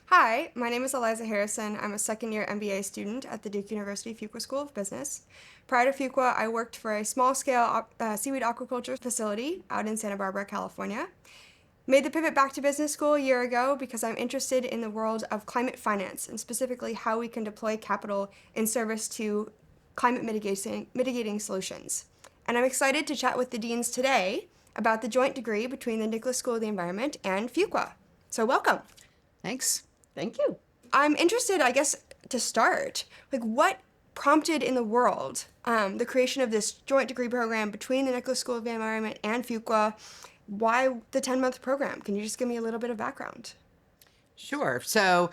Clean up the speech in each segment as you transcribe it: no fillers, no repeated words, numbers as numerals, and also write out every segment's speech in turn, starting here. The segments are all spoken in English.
Hi, my name is Eliza Harrison. I'm a second-year MBA student at the Duke University Fuqua School of Business. Prior to Fuqua, I worked for a small-scale seaweed aquaculture facility out in Santa Barbara, California. Made the pivot back to business school a year ago because I'm interested in the world of climate finance and specifically how we can deploy capital in service to climate mitigating solutions. And I'm excited to chat with the deans today about the joint degree between the Nicholas School of the Environment and Fuqua. So welcome. Thanks. Thank you. I'm interested, I guess, to start, like what prompted in the world the creation of this joint degree program between the Nicholas School of the Environment and Fuqua? Why the 10-month program? Can you just give me a little bit of background? Sure. So,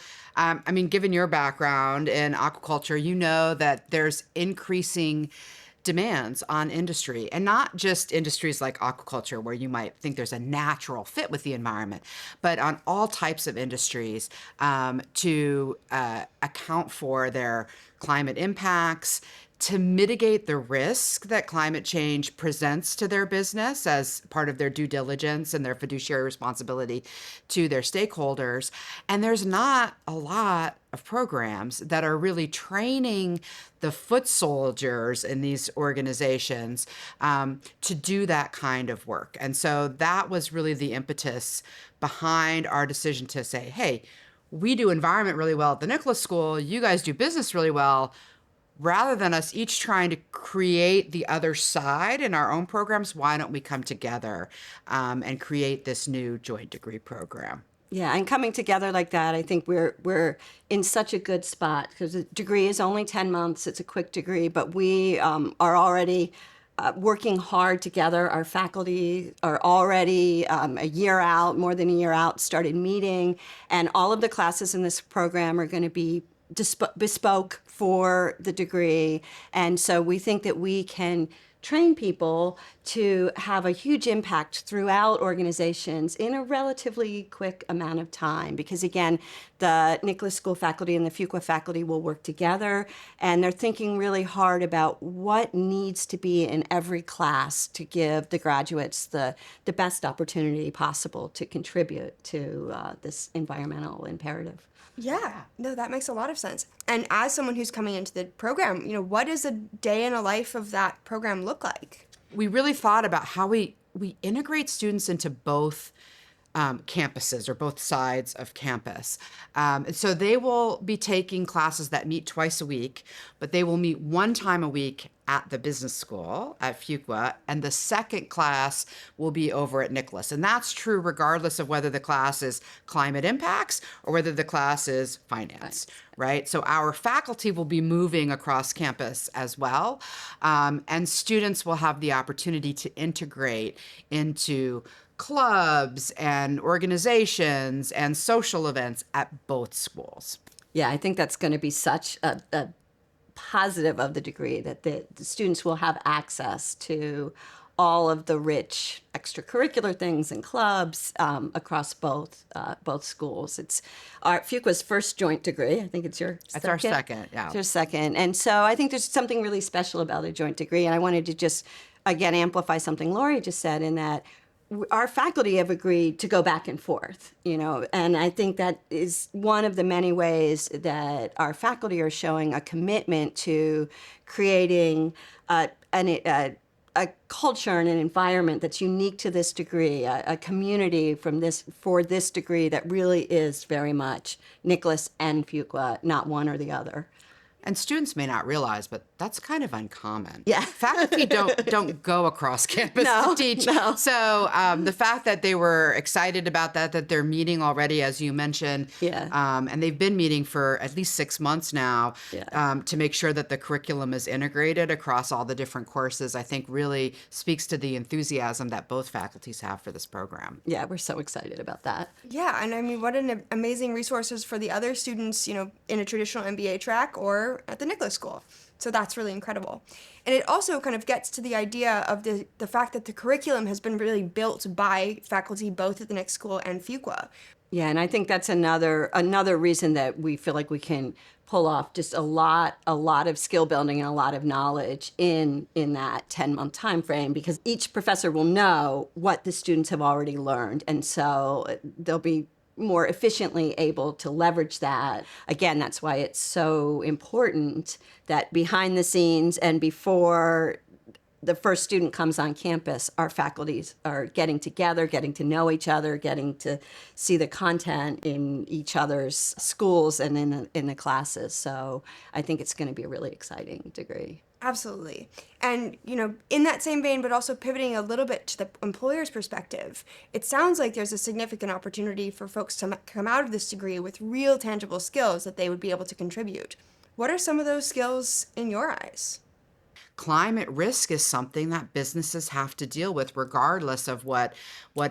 given your background in aquaculture, you know that there's increasing demands on industry, and not just industries like aquaculture, where you might think there's a natural fit with the environment, but on all types of industries to account for their climate impacts, to mitigate the risk that climate change presents to their business as part of their due diligence and their fiduciary responsibility to their stakeholders. And there's not a lot of programs that are really training the foot soldiers in these organizations to do that kind of work. And so that was really the impetus behind our decision to say, hey, we do environment really well at the Nicholas School, you guys do business really well. Rather than us each trying to create the other side in our own programs, why don't we come together and create this new joint degree program? Yeah, and coming together like that, I think we're in such a good spot because the degree is only 10 months. It's a quick degree, but we are already working hard together. Our faculty are already a year out, more than a year out, started meeting, and all of the classes in this program are going to be bespoke for the degree. And so we think that we can train people to have a huge impact throughout organizations in a relatively quick amount of time. Because again, the Nicholas School faculty and the Fuqua faculty will work together, and they're thinking really hard about what needs to be in every class to give the graduates the best opportunity possible to contribute to this environmental imperative. Yeah, no, that makes a lot of sense. And as someone who's coming into the program, what does a day in a life of that program look like? We really thought about how we integrate students into both campuses or both sides of campus. And so they will be taking classes that meet twice a week, but they will meet one time a week at the business school at Fuqua, and the second class will be over at Nicholas. And that's true regardless of whether the class is climate impacts or whether the class is finance, right? So our faculty will be moving across campus as well, and students will have the opportunity to integrate into clubs and organizations and social events at both schools. Yeah, I think that's going to be such a positive of the degree that the students will have access to all of the rich extracurricular things and clubs across both schools. It's our Fuqua's first joint degree. I think it's your That's second. our second, yeah. It's your second. And so I think there's something really special about a joint degree. And I wanted to just, again, amplify something Lori just said in that our faculty have agreed to go back and forth, and I think that is one of the many ways that our faculty are showing a commitment to creating a culture and an environment that's unique to this degree, a community for this degree that really is very much Nicholas and Fuqua, not one or the other. And students may not realize, but that's kind of uncommon. Yeah. Faculty don't go across campus to teach. No. So the fact that they were excited about that they're meeting already, as you mentioned, and they've been meeting for at least 6 months now to make sure that the curriculum is integrated across all the different courses, I think really speaks to the enthusiasm that both faculties have for this program. Yeah, we're so excited about that. Yeah, and I mean, what an amazing resources for the other students, in a traditional MBA track or at the Nicholas School. So that's really incredible. And it also kind of gets to the idea of the fact that the curriculum has been really built by faculty both at the Nicholas School and Fuqua. Yeah, and I think that's another reason that we feel like we can pull off just a lot of skill building and a lot of knowledge in that 10-month time frame, because each professor will know what the students have already learned, and so they'll be more efficiently able to leverage that. Again, that's why it's so important that behind the scenes and before the first student comes on campus, our faculties are getting together, getting to know each other, getting to see the content in each other's schools and in the classes. So I think it's going to be a really exciting degree. Absolutely. And, in that same vein, but also pivoting a little bit to the employer's perspective, it sounds like there's a significant opportunity for folks to come out of this degree with real tangible skills that they would be able to contribute. What are some of those skills in your eyes? Climate risk is something that businesses have to deal with regardless of what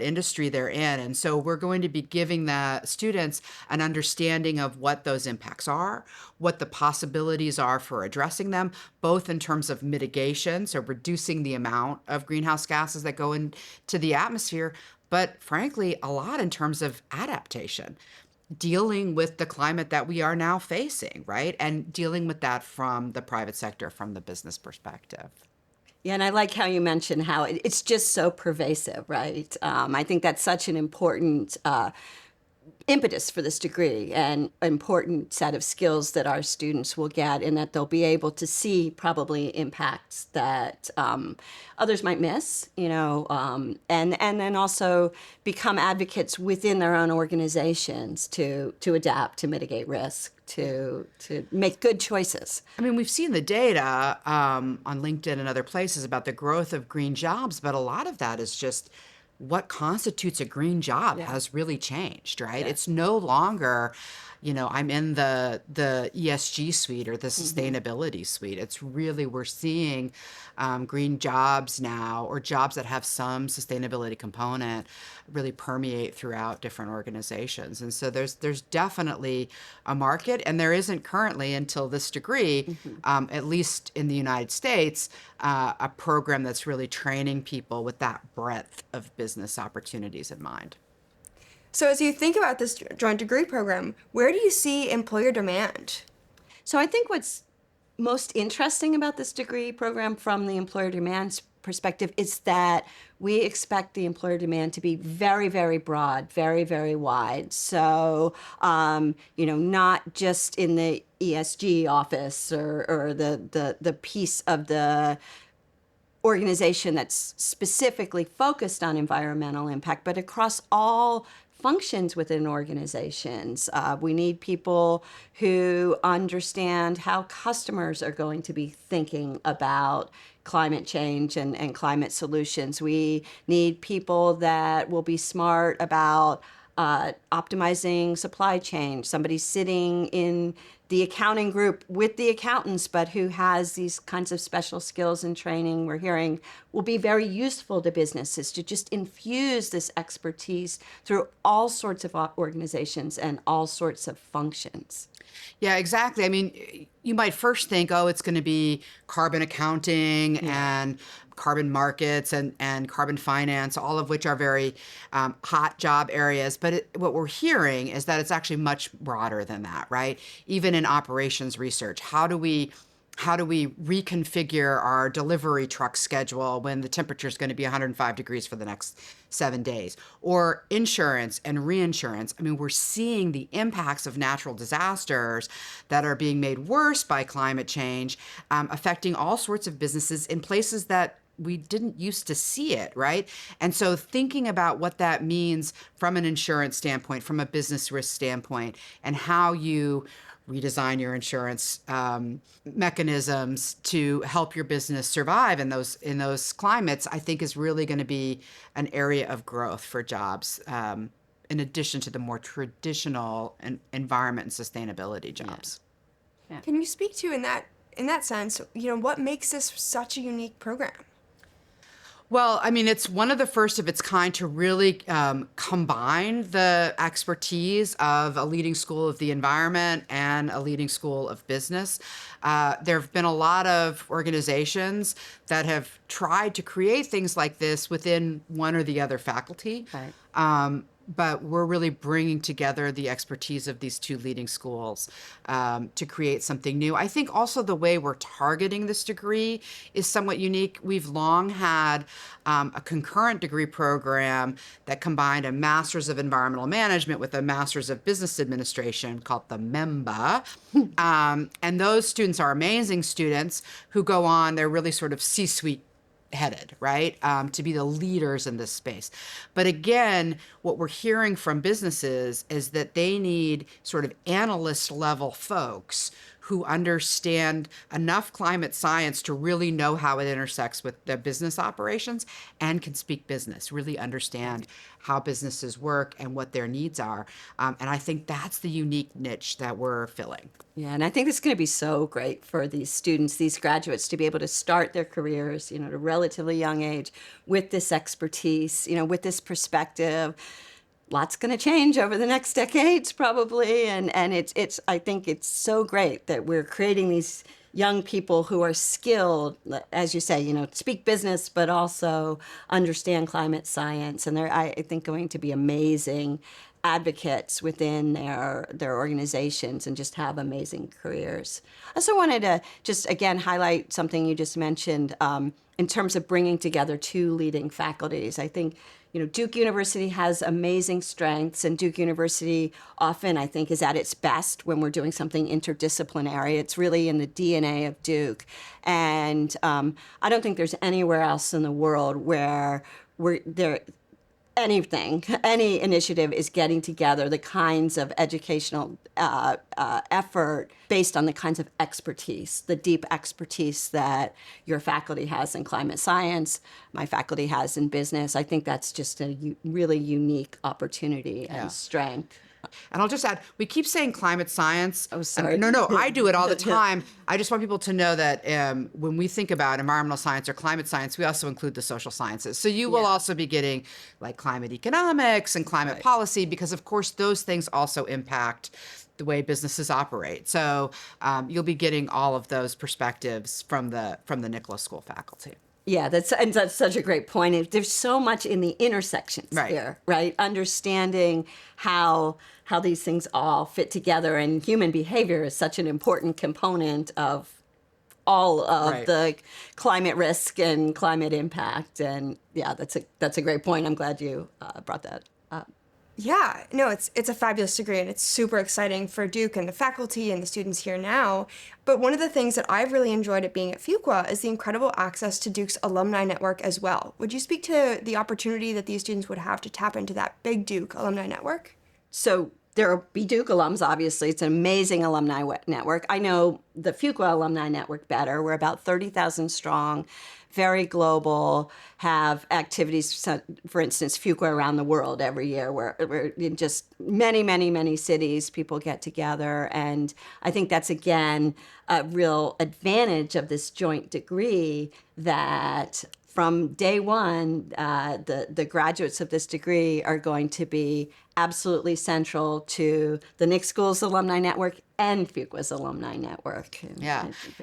industry they're in. And so we're going to be giving the students an understanding of what those impacts are, what the possibilities are for addressing them, both in terms of mitigation, so reducing the amount of greenhouse gases that go into the atmosphere, but frankly, a lot in terms of adaptation, dealing with the climate that we are now facing, right? And dealing with that from the private sector, from the business perspective. Yeah, and I like how you mentioned how it's just so pervasive, right? I think that's such an important impetus for this degree and important set of skills that our students will get, and that they'll be able to see probably impacts that others might miss, and then also become advocates within their own organizations to adapt, to mitigate risk, to make good choices. I mean, we've seen the data on LinkedIn and other places about the growth of green jobs, but a lot of that is just what constitutes a green job has really changed, right? It's no longer, I'm in the ESG suite or the sustainability suite. It's really, we're seeing green jobs now, or jobs that have some sustainability component, really permeate throughout different organizations. And so there's definitely a market, and there isn't currently, until this degree, at least in the United States, a program that's really training people with that breadth of business opportunities in mind. So as you think about this joint degree program, where do you see employer demand? So I think what's most interesting about this degree program from the employer demand perspective is that we expect the employer demand to be very, very broad, very, very wide. So, not just in the ESG office or the piece of the organization that's specifically focused on environmental impact, but across all functions within organizations. We need people who understand how customers are going to be thinking about climate change and climate solutions. We need people that will be smart about optimizing supply chain, somebody sitting in the accounting group with the accountants, but who has these kinds of special skills and training we're hearing will be very useful to businesses, to just infuse this expertise through all sorts of organizations and all sorts of functions. Yeah, exactly. I mean, you might first think, oh, it's going to be carbon accounting and carbon markets and carbon finance, all of which are very hot job areas. But what we're hearing is that it's actually much broader than that, right? Even in operations research, how do we reconfigure our delivery truck schedule when the temperature is going to be 105 degrees for the next 7 days? Or insurance and reinsurance. I mean, we're seeing the impacts of natural disasters that are being made worse by climate change, affecting all sorts of businesses in places that we didn't used to see it, right? And so thinking about what that means from an insurance standpoint, from a business risk standpoint, and how you redesign your insurance mechanisms to help your business survive in those climates, I think is really going to be an area of growth for jobs, in addition to the more traditional environment and sustainability jobs. Yeah. Can you speak to, in that sense, what makes this such a unique program? Well, I mean, it's one of the first of its kind to really combine the expertise of a leading school of the environment and a leading school of business. There have been a lot of organizations that have tried to create things like this within one or the other faculty. Right. But we're really bringing together the expertise of these two leading schools to create something new. I think also the way we're targeting this degree is somewhat unique. We've long had a concurrent degree program that combined a Master's of Environmental Management with a Master's of Business Administration called the MEMBA. And those students are amazing students who go on, they're really sort of C-suite headed, right? To be the leaders in this space. But again, what we're hearing from businesses is that they need sort of analyst level folks who understand enough climate science to really know how it intersects with their business operations and can speak business, really understand how businesses work and what their needs are. And I think that's the unique niche that we're filling. Yeah, and I think it's going to be so great for these students, these graduates, to be able to start their careers, at a relatively young age with this expertise, with this perspective. Lots going to change over the next decades, probably, and it's I think it's so great that we're creating these young people who are skilled, as you say, speak business, but also understand climate science, and they're I think going to be amazing advocates within their organizations and just have amazing careers. I also wanted to just again highlight something you just mentioned in terms of bringing together two leading faculties. I think Duke University has amazing strengths, and Duke University often, I think, is at its best when we're doing something interdisciplinary. It's really in the DNA of Duke. And I don't think there's anywhere else in the world where any initiative is getting together the kinds of educational effort based on the kinds of expertise, the deep expertise that your faculty has in climate science, my faculty has in business. I think that's just a really unique opportunity and strength. And I'll just add, we keep saying climate science. Oh, sorry. No, I do it all the time. I just want people to know that when we think about environmental science or climate science, we also include the social sciences. So you will also be getting like climate economics and climate policy, because of course those things also impact the way businesses operate. So you'll be getting all of those perspectives from the Nicholas School faculty. Yeah, that's such a great point. There's so much in the intersections here, right? Understanding how these things all fit together, and human behavior is such an important component of all of the climate risk and climate impact. And yeah, that's a great point. I'm glad you brought that up. Yeah, no, it's a fabulous degree, and it's super exciting for Duke and the faculty and the students here now. But one of the things that I've really enjoyed at being at Fuqua is the incredible access to Duke's alumni network as well. Would you speak to the opportunity that these students would have to tap into that big Duke alumni network? So there will be Duke alums, obviously. It's an amazing alumni network. I know the Fuqua alumni network better. We're about 30,000 strong, very global, have activities, for instance, Fuqua around the world every year, where we're in just many, many, many cities, people get together. And I think that's, again, a real advantage of this joint degree, that from day one, the graduates of this degree are going to be absolutely central to the Nick School's alumni network and Fuqua's alumni network.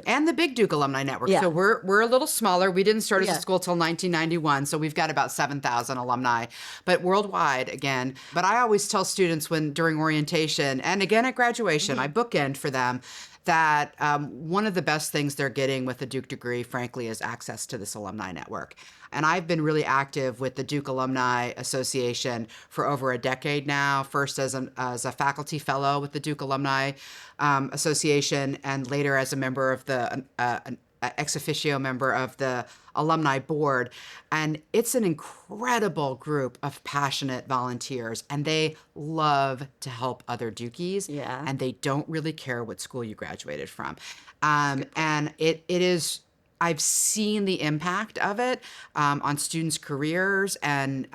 And the Big Duke alumni network. Yeah. So we're a little smaller. We didn't start as a school till 1991, so we've got about 7,000 alumni, but worldwide again. But I always tell students during orientation and again at graduation, I bookend for them that one of the best things they're getting with a Duke degree, frankly, is access to this alumni network. And I've been really active with the Duke Alumni Association for over a decade now, first as a faculty fellow with the Duke Alumni Association, and later as a member of the ex officio member of the alumni board. And it's an incredible group of passionate volunteers, and they love to help other Dukies. Yeah. And they don't really care what school you graduated from. And it is, I've seen the impact of it on students' careers and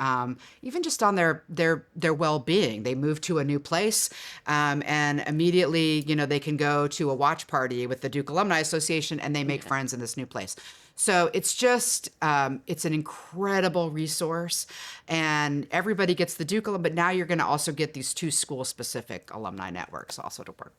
even just on their well-being. They move to a new place and immediately, they can go to a watch party with the Duke Alumni Association and they make friends in this new place. So it's just, it's an incredible resource, and everybody gets the Duke alum, but now you're going to also get these two school-specific alumni networks also to work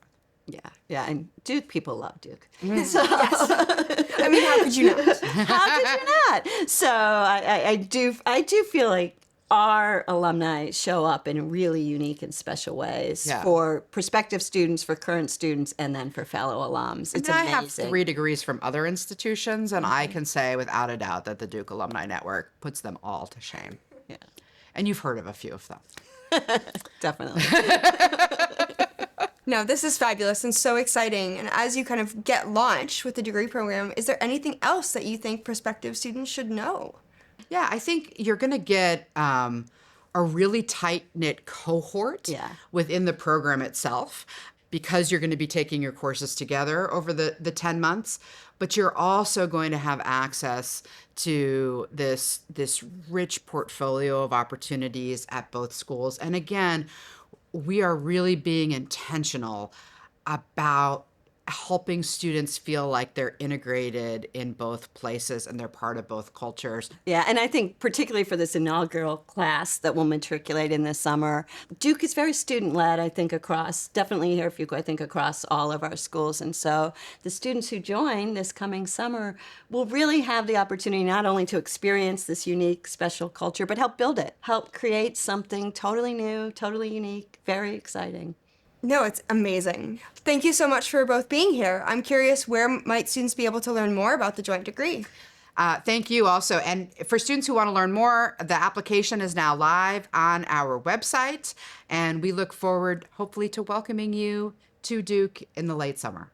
with. Yeah, and Duke people love Duke. So, I mean, how could you not? How could you not? So I do feel like our alumni show up in really unique and special ways Yeah. for prospective students, for current students, and then for fellow alums. It's And I amazing. have 3 degrees from other institutions, and I can say without a doubt that the Duke Alumni Network puts them all to shame. Yeah, And you've heard of a few of them. definitely. No, this is fabulous and so exciting. And as you kind of get launched with the degree program, is there anything else that you think prospective students should know? Yeah, I think you're going to get a really tight-knit cohort Yeah. within the program itself because you're going to be taking your courses together over the 10 months. But you're also going to have access to this rich portfolio of opportunities at both schools. And again, we are really being intentional about helping students feel like they're integrated in both places and they're part of both cultures. Yeah, and I think particularly for this inaugural class that will matriculate in this summer, Duke is very student-led, I think, definitely here at Fuqua, I think across all of our schools. And so the students who join this coming summer will really have the opportunity not only to experience this unique, special culture, but help build it, help create something totally new, totally unique, very exciting. No, it's amazing. Thank you so much for both being here. I'm curious, where might students be able to learn more about the joint degree? Thank you also. And for students who want to learn more, the application is now live on our website. And we look forward, hopefully, to welcoming you to Duke in the late summer.